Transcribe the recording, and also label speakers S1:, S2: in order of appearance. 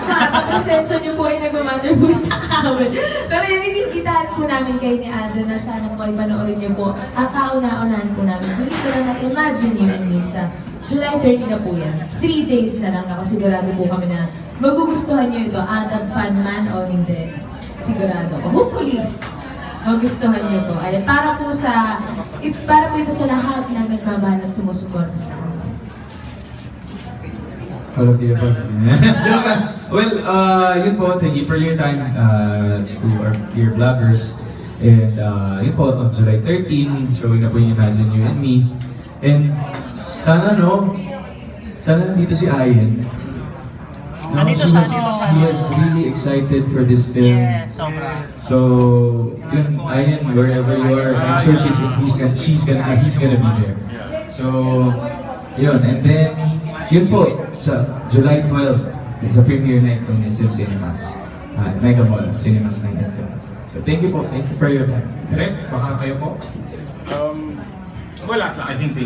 S1: Ang presensya niyo po ay nagmamatter po sa amin. Pero yun, inibitahan po namin kayo ni Alden na sana po ay panoorin niyo po. Ang kauna-unahan po namin. Pelikula na Imagine You and Me sa July 30 na po yan. 3 days na lang. Nakasigurado po kami na magugustuhan niyo ito. Adam fan man o hindi. Sigurado ko. Hopefully, magustuhan niyo po. Ayan, para po ito sa lahat na nagmamahal at sumusuporta sa amin.
S2: All of the above. Joke lang. Well, yun po, thank you for your time to your vloggers. And yun po, on July 13, showing na po yung Imagine You and Me. And sana nandito si Ayan.
S3: Nandito siya, nandito siya.
S2: He was really excited for this film.
S3: Yes, sobra.
S2: So, yun, Ayan, wherever you are, I'm sure he's gonna be there. So, yun, and then, yun po, sa July 12, is the premiere night ng SM Cinemas. Mega Mall, Cinemas 9 FM. So, thank you for your time.
S4: Direk, baka kayo po?
S5: Well, I think